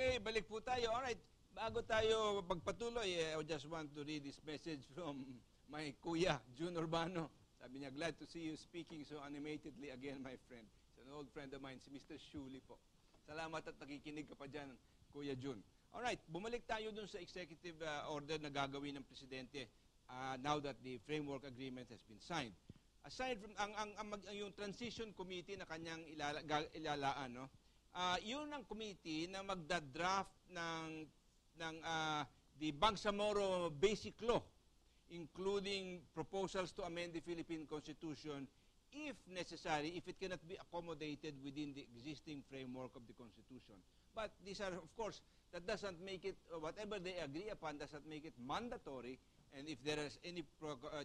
Okay, balik po tayo. Alright, bago tayo magpatuloy, I just want to read this message from my kuya, June Urbano. Sabi niya, glad to see you speaking so animatedly again, my friend. It's an old friend of mine, si Mr. Shuli po. Salamat at nakikinig ka pa dyan, Kuya June. Alright, bumalik tayo dun sa executive order na gagawin ng Presidente now that the framework agreement has been signed. Aside from yung transition committee na kanyang ilalaan, no? Yun ang committee na magda-draft ng the Bangsamoro Basic Law, including proposals to amend the Philippine Constitution if necessary, if it cannot be accommodated within the existing framework of the Constitution. But these are, of course, that doesn't make it, whatever they agree upon doesn't make it mandatory, and if there is any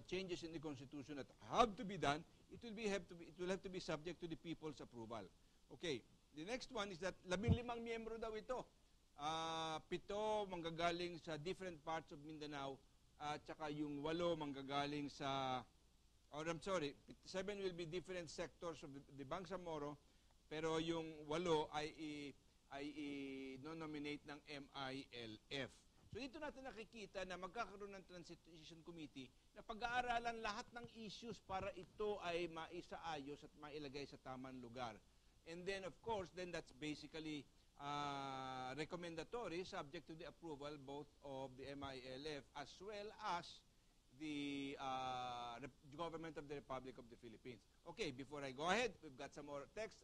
changes in the Constitution that have to be done, it will have to be subject to the people's approval. Okay. The next one is that 15 miyembro daw ito. 7 manggagaling sa different parts of Mindanao at saka yung 8 manggagaling sa, 7 will be different sectors of the Bangsamoro, pero yung 8 ay i-nominate ng MILF. So dito natin nakikita na magkakaroon ng Transition Committee na pag-aaralan lahat ng issues para ito ay maisaayos at mailagay sa tamang lugar. And then, of course, that's basically recommendatory, subject to the approval both of the MILF as well as the government of the Republic of the Philippines. Okay, before I go ahead, we've got some more text,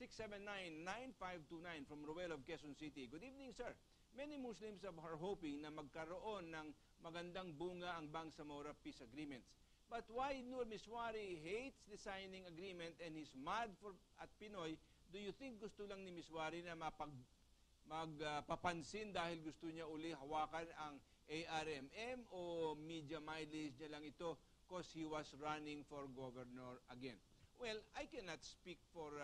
0926-679-9529 from Ruel of Quezon City. Good evening, sir. Many Muslims are hoping na magkaroon ng magandang bunga ang Bangsamoro peace agreements. But why Nur Miswari hates the signing agreement and is mad at Pinoy? Do you think gusto lang ni Miswari na magpapansin dahil gusto niya uli hawakan ang ARMM o media mileage niya lang ito because he was running for governor again? Well, I cannot speak for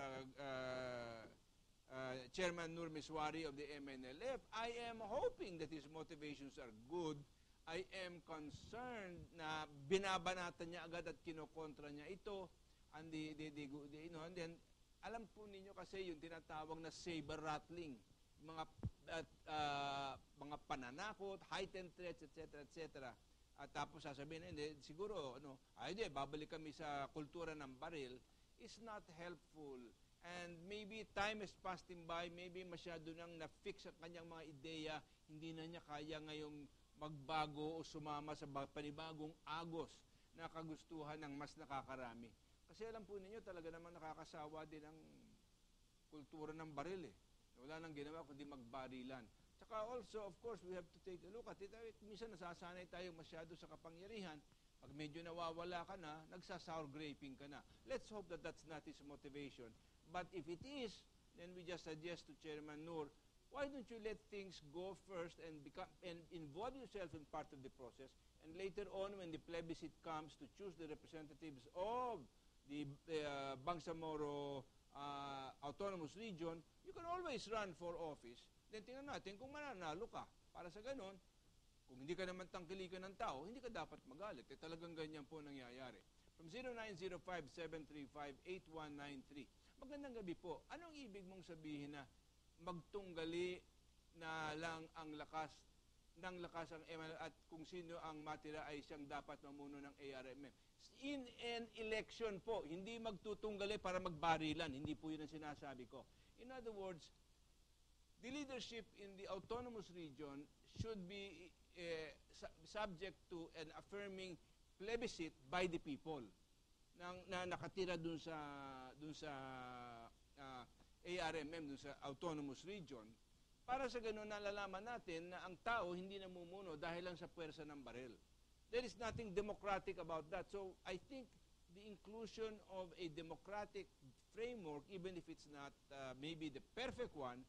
Chairman Nur Miswari of the MNLF. I am hoping that his motivations are good. I am concerned na binabanatan niya agad at kinokontra niya ito. And then, alam po ninyo kasi yung tinatawag na saber rattling, mga pananakot, heightened threats, etc., etc. At tapos sasabihin, hindi, siguro, babalik kami sa kultura ng baril, is not helpful. And maybe time has passed him by, maybe masyado nang na-fix ang kanyang mga ideya, hindi na niya kaya ngayong magbago o sumama sa panibagong agos na kagustuhan ng mas nakakarami. Kasi alam po ninyo, talaga naman nakakasawa din ang kultura ng baril eh. Wala nang ginawa kundi magbarilan. Tsaka also, of course, we have to take a look at it. Minsan nasasanay tayo masyado sa kapangyarihan. Pag medyo nawawala ka na, nagsasour graping ka na. Let's hope that that's not his motivation. But if it is, then we just suggest to Chairman Nur, why don't you let things go first and involve yourself in part of the process, and later on when the plebiscite comes to choose the representatives of the Bangsamoro Autonomous Region, you can always run for office. Then tingnan natin kung mananalo ka. Para sa ganon, kung hindi ka naman tangkilikan ng tao, hindi ka dapat magalit. Talagang ganyan po nangyayari. From 0905-735-8193. Magandang gabi po. Anong ibig mong sabihin na magtunggali na lang ang lakas ang ML at kung sino ang matira ay siyang dapat mamuno ng ARMM? In an election po, hindi magtutunggali para magbarilan. Hindi po yun ang sinasabi ko. In other words, the leadership in the autonomous region should be subject to an affirming plebiscite by the people na nakatira dun sa ARMM, dun sa autonomous region, para sa ganun nalalaman natin na ang tao hindi namumuno dahil lang sa puwersa ng baril. There is nothing democratic about that. So I think the inclusion of a democratic framework, even if it's not maybe the perfect one,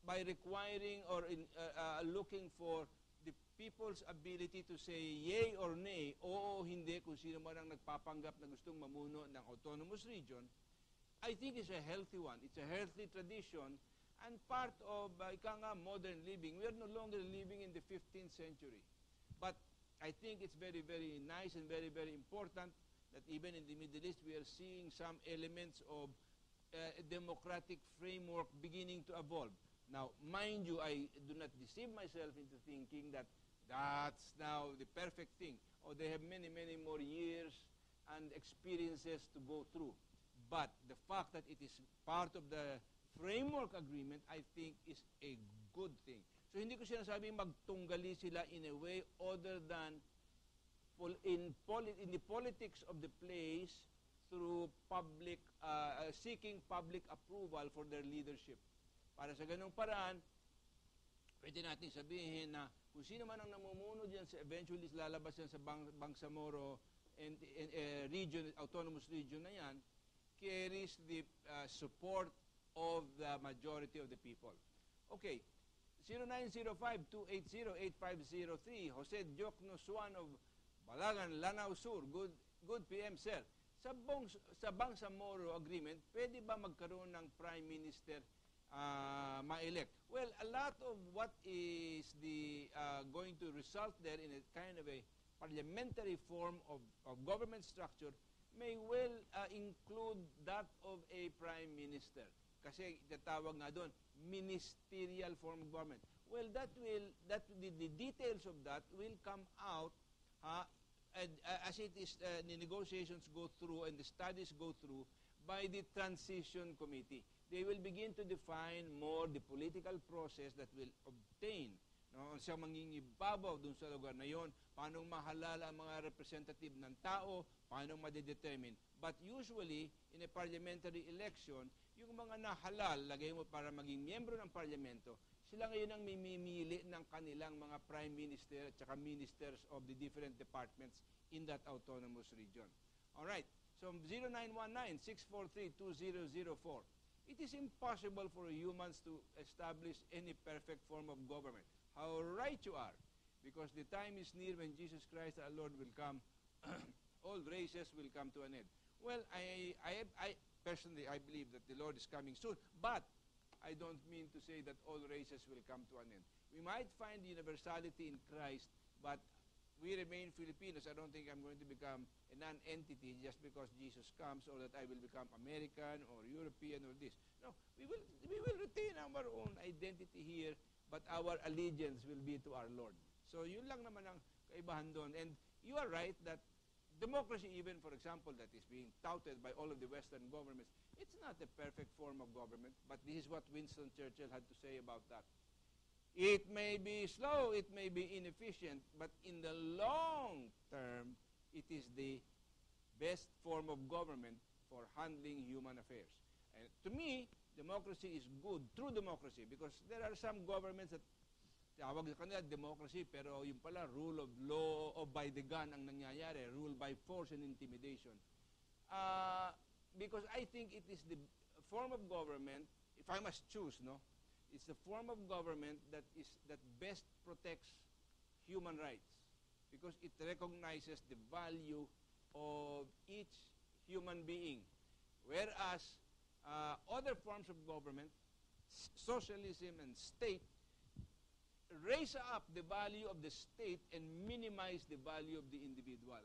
by requiring or looking for the people's ability to say yay or nay, oo o hindi, kung sino man ang nagpapanggap na gustong mamuno ng autonomous region, I think it's a healthy one. It's a healthy tradition and part of modern living. We are no longer living in the 15th century. But I think it's very, very nice and very, very important that even in the Middle East, we are seeing some elements of a democratic framework beginning to evolve. Now, mind you, I do not deceive myself into thinking that that's now the perfect thing. Or they have many, many more years and experiences to go through. But the fact that it is part of the framework agreement, I think, is a good thing. So, hindi ko sinasabing magtunggali sila in a way other than in the politics of the place through seeking public approval for their leadership. Para sa ganung paraan, pwede natin sabihin na kung sino man ang namumuno diyan sa eventually lalabas yan sa Bangsamoro and region, autonomous region na yan, carries the support of the majority of the people. Okay, 0905-280-8503, Jose Diokno Suan of Balagan, Lanao Sur. Good PM, sir. Sa Bangsamoro Agreement, pwede ba magkaroon ng Prime Minister ma-elect? Well, a lot of what is going to result there in a kind of a parliamentary form of government structure may well include that of a Prime Minister. Kasi tatawag nga doon, ministerial form of government. Well, the details of that will come out as it is the negotiations go through and the studies go through by the transition committee. They will begin to define more the political process that will obtain, no, siyang mangingibabaw dun sa lugar na yon, paano mahalala ang mga representative ng tao, paano madedetermine. But usually, in a parliamentary election, yung mga nahalal, lagay mo para maging miyembro ng parlamento, sila ngayon ang mimili ng kanilang mga prime minister at saka ministers of the different departments in that autonomous region. Alright, so 0919-643-2004. It is impossible for humans to establish any perfect form of government. How right you are, because the time is near when Jesus Christ our Lord will come, all races will come to an end. Well, I personally, I believe that the Lord is coming soon, but I don't mean to say that all races will come to an end. We might find universality in Christ, but we remain Filipinos. I don't think I'm going to become a non-entity just because Jesus comes, or that I will become American or European or this. No, we will retain our own identity here, but our allegiance will be to our Lord. So yun lang naman ang kaibahan doon. And you are right that democracy, even for example, that is being touted by all of the Western governments, it's not a perfect form of government, but this is what Winston Churchill had to say about that. It may be slow, it may be inefficient, but in the long term, it is the best form of government for handling human affairs. And to me, democracy is good, true democracy, because there are some governments that tawag sa kanila democracy, pero yung pala rule of law o by the gun ang nangyayari, rule by force and intimidation. Because I think it is the form of government, if I must choose, no, it's the form of government that best protects human rights, because it recognizes the value of each human being. Whereas other forms of government, socialism and state, raise up the value of the state and minimize the value of the individual.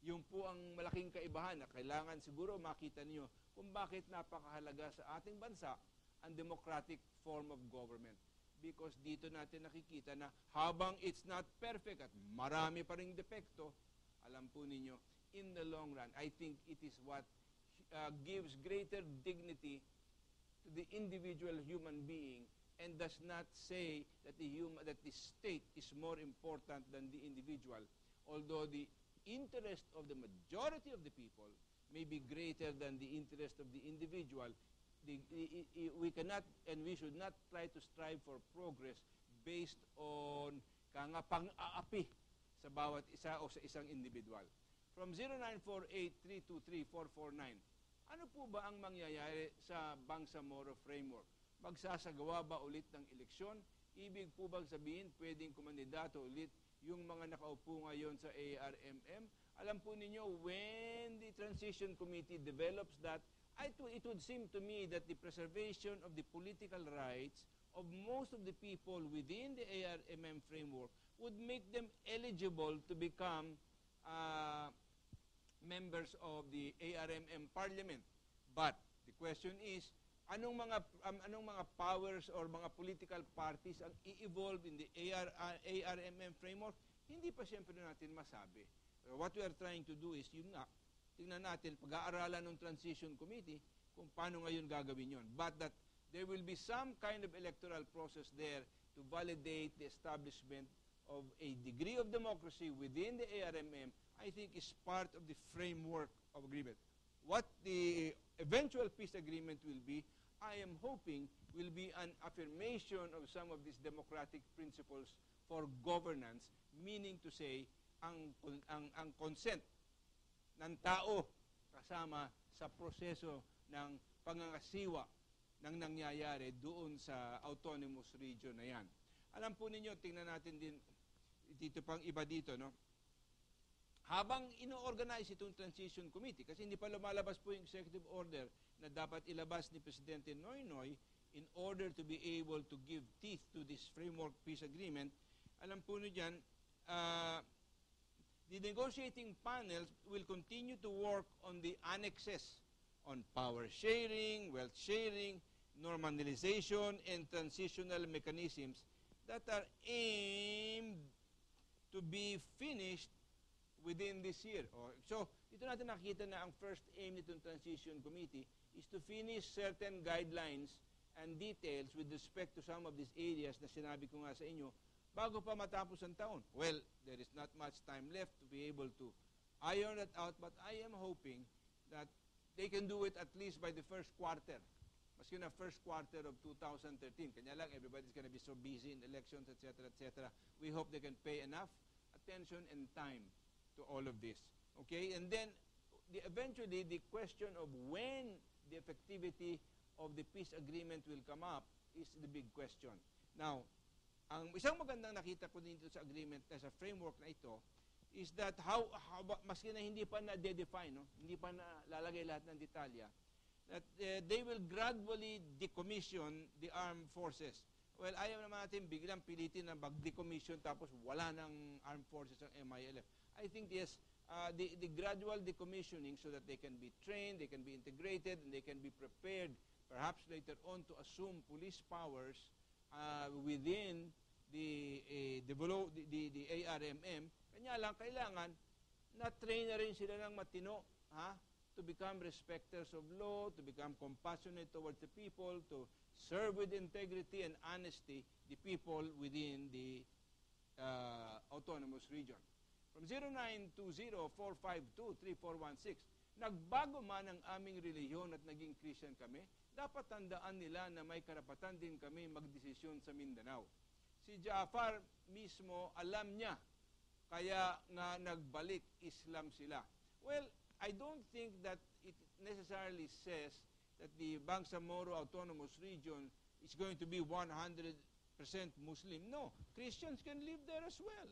Yung po ang malaking kaibahan na kailangan siguro makita niyo kung bakit napakahalaga sa ating bansa ang democratic form of government. Because dito natin nakikita na habang it's not perfect at marami pa ring depekto, alam po ninyo, in the long run, I think it is what gives greater dignity to the individual human being and does not say that the state is more important than the individual, although the interest of the majority of the people may be greater than the interest of the individual. We cannot and we should not try to strive for progress based on pang-aapi sa bawat isa o sa isang individual. From 0948-323-449, ano po ba ang mangyayari sa Bangsamoro Framework? Magsasagawa ba ulit ng eleksyon? Ibig po bang sabihin, pwedeng kumandidato ulit yung mga nakaupo ngayon sa ARMM? Alam po ninyo, when the Transition Committee develops that, it would seem to me that the preservation of the political rights of most of the people within the ARMM framework would make them eligible to become members of the ARMM Parliament. But the question is, anong mga powers or mga political parties ang i-evolve in the ARMM framework, hindi pa siyempre natin masabi. Pero what we are trying to do is, yun nga, tingnan natin, pag-aaralan ng Transition Committee kung paano ngayon gagawin yun. But that there will be some kind of electoral process there to validate the establishment of a degree of democracy within the ARMM, I think is part of the framework of agreement. What the eventual peace agreement will be, I am hoping, will be an affirmation of some of these democratic principles for governance, meaning to say, ang consent ng tao kasama sa proseso ng pangangasiwa ng nangyayari doon sa autonomous region na yan. Alam po ninyo, tingnan natin din dito pang iba dito, no? Habang ino-organize itong Transition Committee, kasi hindi pa lumalabas po yung executive order na dapat ilabas ni Presidente Noynoy in order to be able to give teeth to this framework peace agreement, alam po nyo dyan, the negotiating panels will continue to work on the annexes on power sharing, wealth sharing, normalization, and transitional mechanisms that are aimed to be finished within this year. So, ito natin nakita na ang first aim nitong Transition Committee is to finish certain guidelines and details with respect to some of these areas na sinabi ko nga sa inyo bago pa matapos ang taon. Well, there is not much time left to be able to iron that out, but I am hoping that they can do it at least by the first quarter. Maski na first quarter of 2013. Kanya lang, everybody's gonna be so busy in elections, etc., etc. We hope they can pay enough attention and time to all of this. Okay? And then, eventually, the question of when the effectivity of the peace agreement will come up is the big question. Now, ang isang magandang nakita ko dito sa agreement, sa framework na ito, is that maski na hindi pa na-define, no? Hindi pa na lalagay lahat ng detalya, that they will gradually decommission the armed forces. Well, ayaw naman natin biglang pilitin na mag-decommission tapos wala ng armed forces ng MILF. I think yes, the gradual decommissioning so that they can be trained, they can be integrated, and they can be prepared perhaps later on to assume police powers within the ARMM. Kanya lang, kailangan na-train na rin sila ng matino, to become respecters of law, to become compassionate towards the people, to serve with integrity and honesty the people within the autonomous region. From 0920-452-3416, nagbago man ang aming reliyon at naging Christian kami, dapat tandaan nila na may karapatan din kami magdesisyon sa Mindanao. Si Jafar mismo, alam niya, kaya nga nagbalik Islam sila. Well, I don't think that it necessarily says that the Bangsamoro Autonomous Region is going to be 100% Muslim. No, Christians can live there as well.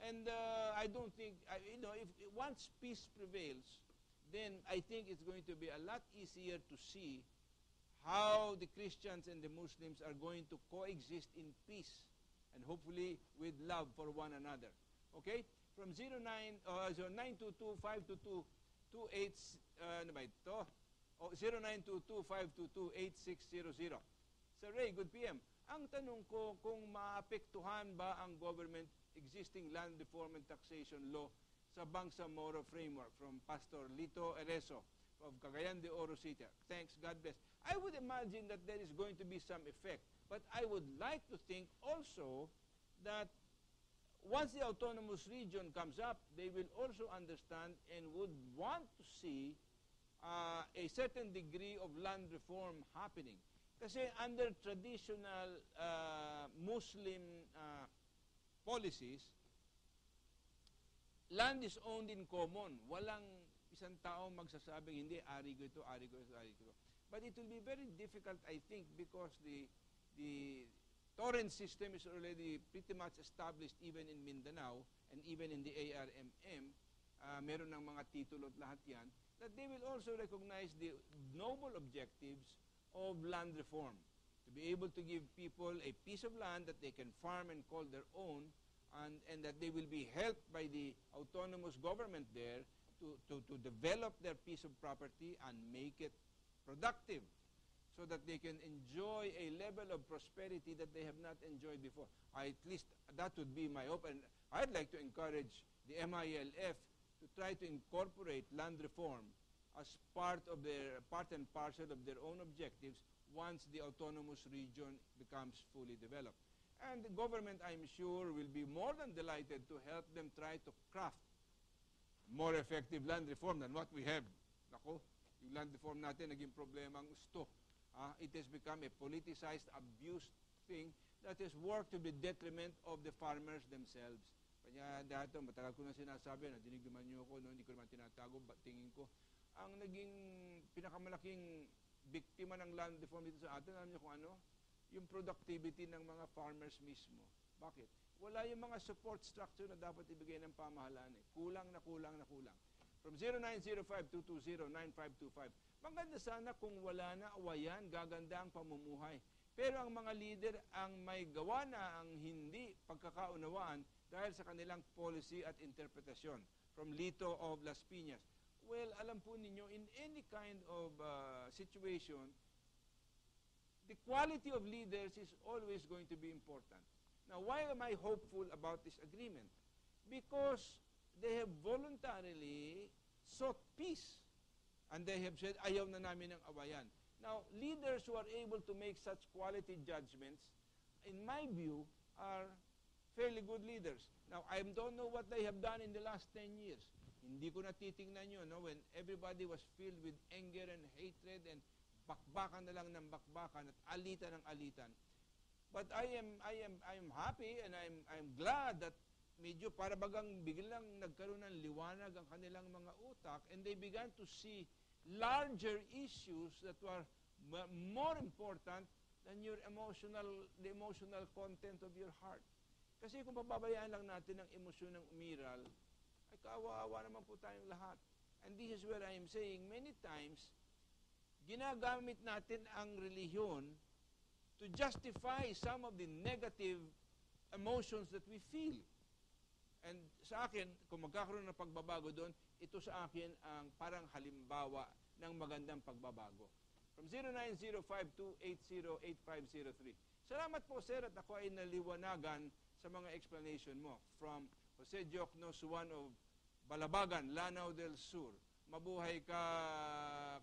And I don't think, if once peace prevails, then I think it's going to be a lot easier to see how the Christians and the Muslims are going to coexist in peace and hopefully with love for one another. Okay? From 0922-522-28, ano ba ito? 0922-522-8600. Sir Ray, good PM. Ang tanong ko, kung maapektuhan ba ang government existing land reform and taxation law sa Bangsamoro framework, from Pastor Lito Ereso of Cagayan de Oro City. Thanks, God bless. I would imagine that there is going to be some effect, but I would like to think also that once the autonomous region comes up, they will also understand and would want to see a certain degree of land reform happening. Kasi under traditional Muslim policies, land is owned in common. Walang isang tao magsasabing, hindi, ari ko ito, ari ko ito, ari ko ito. But it will be very difficult, I think, because the torrent system is already pretty much established even in Mindanao and even in the ARMM. Meron ng mga titulo at lahat yan, that they will also recognize the noble objectives of land reform. To be able to give people a piece of land that they can farm and call their own, and that they will be helped by the autonomous government there to develop their piece of property and make it productive so that they can enjoy a level of prosperity that they have not enjoyed before. At least that would be my hope. And I'd like to encourage the MILF to try to incorporate land reform as part and parcel of their own objectives once the autonomous region becomes fully developed. And the government, I'm sure, will be more than delighted to help them try to craft more effective land reform than what we have. Nako, yung land reform natin naging problema ang gusto. It has become a politicized, abused thing that has worked to the detriment of the farmers themselves. Kanya dato, matagal ko na sinasabi, nadinig naman niyo ako, no? Hindi ko naman tinatago, tingin ko, ang naging pinakamalaking biktima ng land reform dito sa atin, alam niyo kung ano? Yung productivity ng mga farmers mismo. Bakit? Wala yung mga support structure na dapat ibigay ng pamahalaan. Kulang na kulang na kulang. From 0905-220-9525, maganda sana kung wala na awayan, gaganda ang pamumuhay. Pero ang mga leader ang may gawa na ang hindi pagkakaunawaan dahil sa kanilang policy at interpretasyon. From Lito of Las Piñas. Well, alam po ninyo, in any kind of situation, the quality of leaders is always going to be important. Now, why am I hopeful about this agreement? Because they have voluntarily sought peace. And they have said, ayaw na namin ng awayan. Now, leaders who are able to make such quality judgments, in my view, are fairly good leaders. Now, I don't know what they have done in the last 10 years. Hindi ko natitingnan yun, no? When everybody was filled with anger and hatred and bakbakan na lang ng bakbakan at alitan ng alitan. But I am happy and I'm glad that medyo para bagang biglang nagkaroon ng liwanag ang kanilang mga utak and they began to see larger issues that were more important than the emotional content of your heart. Kasi kung pababayaan lang natin ang emosyon ng umiral, ay kaawa-awa naman po tayong lahat. And this is where I am saying many times, ginagamit natin ang relihiyon to justify some of the negative emotions that we feel. And sa akin, kung magkakaroon ng pagbabago doon, ito sa akin ang parang halimbawa ng magandang pagbabago. From 0905-280-8503. Salamat po, sir, at ako ay naliwanagan sa mga explanation mo. From Jose Diokno Suwan of Balabagan, Lanao del Sur. Mabuhay ka,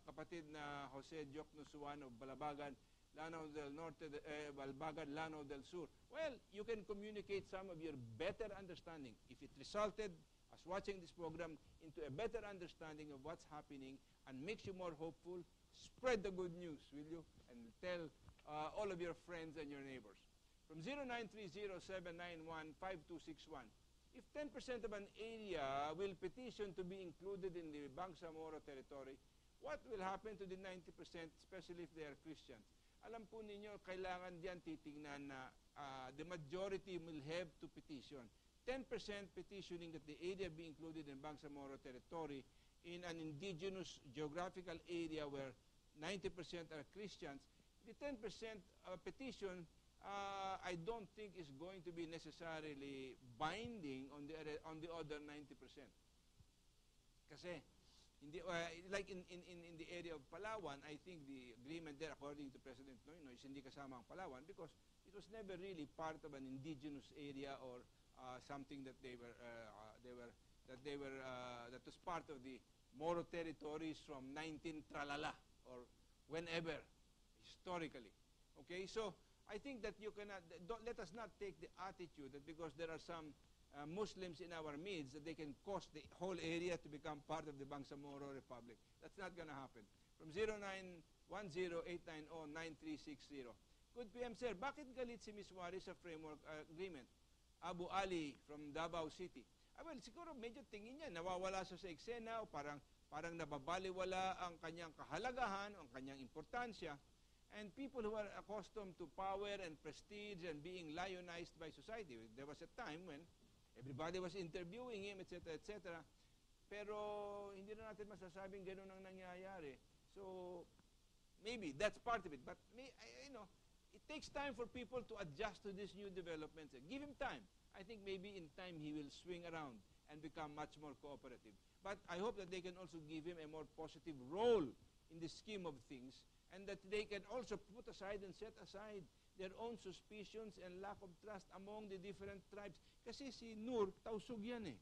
kapatid na Jose Diokno Suwan of Balabagan, Lanao del Norte, Balabagan, Lanao del Sur. Well, you can communicate some of your better understanding. If it resulted, as watching this program, into a better understanding of what's happening and makes you more hopeful, spread the good news, will you? And tell all of your friends and your neighbors. From 0930-791-5261, if 10% of an area will petition to be included in the Bangsamoro territory, what will happen to the 90%, especially if they are Christians? Alam po ninyo, kailangan diyan titingnan na the majority will have to petition. 10% petitioning that the area be included in Bangsamoro territory in an indigenous geographical area where 90% are Christians. The 10% petition, I don't think is going to be necessarily binding on the other 90%. Kasi hindi, like in the area of Palawan, I think the agreement there, according to President Noynoy, is hindi kasama ang Palawan because it was never really part of an indigenous area or something that that was part of the Moro territories from 19 tralala or whenever historically. Okay, so I think that you cannot, let us not take the attitude that because there are some Muslims in our midst that they can cause the whole area to become part of the Bangsamoro Republic. That's not going to happen. From 0910-890-9360. Good PM, sir. Bakit galit si Ms. Wari sa framework agreement? Abu Ali from Davao City. Well, siguro medyo tingin niya, nawawala siya sa eksena o parang nababaliwala ang kanyang kahalagahan, ang kanyang importansya. And people who are accustomed to power and prestige and being lionized by society. There was a time when everybody was interviewing him, etc., etc. Pero hindi na natin masasabing ganun ang nangyayari. So, maybe that's part of it. But, it takes time for people to adjust to these new developments. Give him time. I think maybe in time he will swing around and become much more cooperative. But I hope that they can also give him a more positive role in the scheme of things and that they can also put aside and set aside their own suspicions and lack of trust among the different tribes. Kasi si Nur, Tausug yan eh.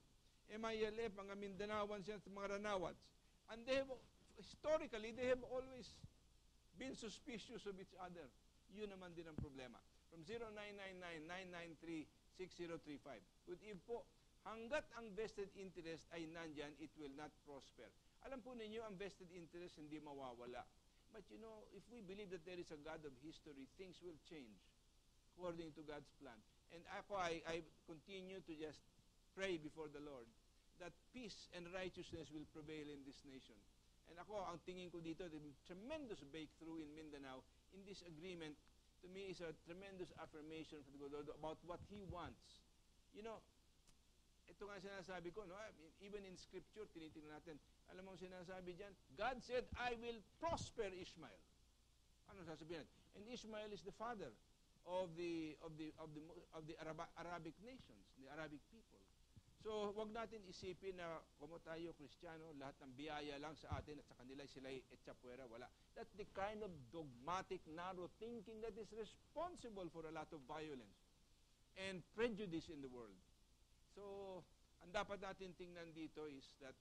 MILF, mga Mindanaoans yan, mga Ranawats. And they have, historically, they have always been suspicious of each other. Yun naman din ang problema. From 0999-993-6035. Good eve po, hanggat ang vested interest ay nandyan, it will not prosper. Alam po ninyo, ang vested interest hindi mawawala. But you know, if we believe that there is a God of history, things will change according to God's plan. And ako, I continue to just pray before the Lord that peace and righteousness will prevail in this nation. And ako, ang tingin ko dito, the tremendous breakthrough in Mindanao in this agreement, to me, is a tremendous affirmation from the Lord about what He wants. You know, ito nga sinasabi ko, no? Even in Scripture, tinitingnan natin, alam mo sinasabi dyan, God said, I will prosper Ishmael. Ano sasabihin natin? And Ishmael is the father of the Arabic nations, the Arabic people. So, wag natin isipin na kung tayo Kristiyano, lahat ng biyaya lang sa atin at sa kanila sila'y etsapuera, wala. That's the kind of dogmatic, narrow thinking that is responsible for a lot of violence and prejudice in the world. So, ang dapat natin tingnan dito is that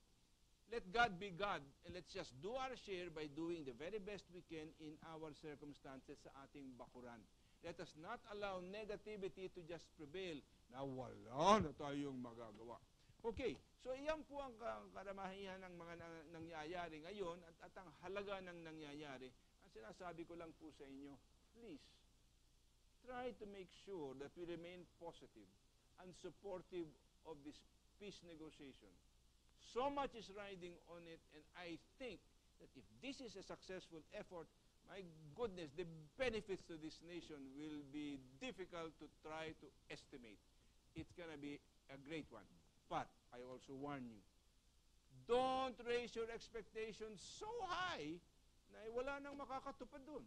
let God be God, and let's just do our share by doing the very best we can in our circumstances sa ating bakuran. Let us not allow negativity to just prevail na wala na tayong magagawa. Okay, so iyan po ang karamahihan ng mga nangyayari ngayon at ang halaga ng nangyayari. Ang sinasabi ko lang po sa inyo, please, try to make sure that we remain positive and supportive of this peace negotiation. So much is riding on it, and I think that if this is a successful effort, my goodness, the benefits to this nation will be difficult to try to estimate. It's going to be a great one. But I also warn you, don't raise your expectations so high na wala nang makakatupad dun.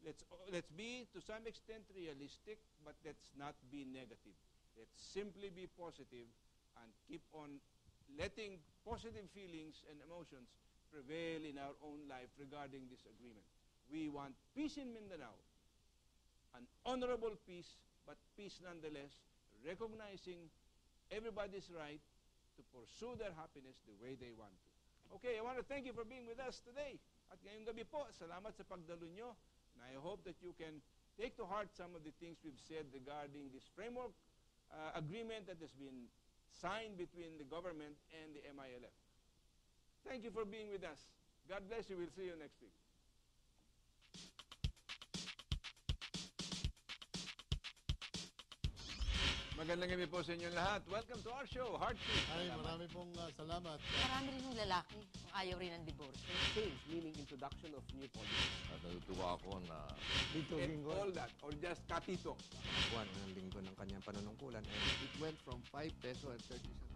Let's be, to some extent, realistic, but let's not be negative. Let's simply be positive and keep on letting positive feelings and emotions prevail in our own life regarding this agreement. We want peace in Mindanao, an honorable peace, but peace nonetheless, recognizing everybody's right to pursue their happiness the way they want to. Okay, I want to thank you for being with us today. At ngayong gabi po, salamat sa pagdalo nyo. And I hope that you can take to heart some of the things we've said regarding this framework agreement that has been signed between the government and the MILF. Thank you for being with us. God bless you. We'll see you next week. Magandang gabi po sa inyong lahat. Welcome to our show, Heartbeat. Ay, marami pong salamat. Marami rin yung lalaki, ang ayaw rin ng divorce. Change, meaning introduction of new policies. Natutuwa ako na Dito, And Linggo. all that, or just Katito. buwan ng linggo ng kanyang panunungkulan. It went from 5 peso and 30 cents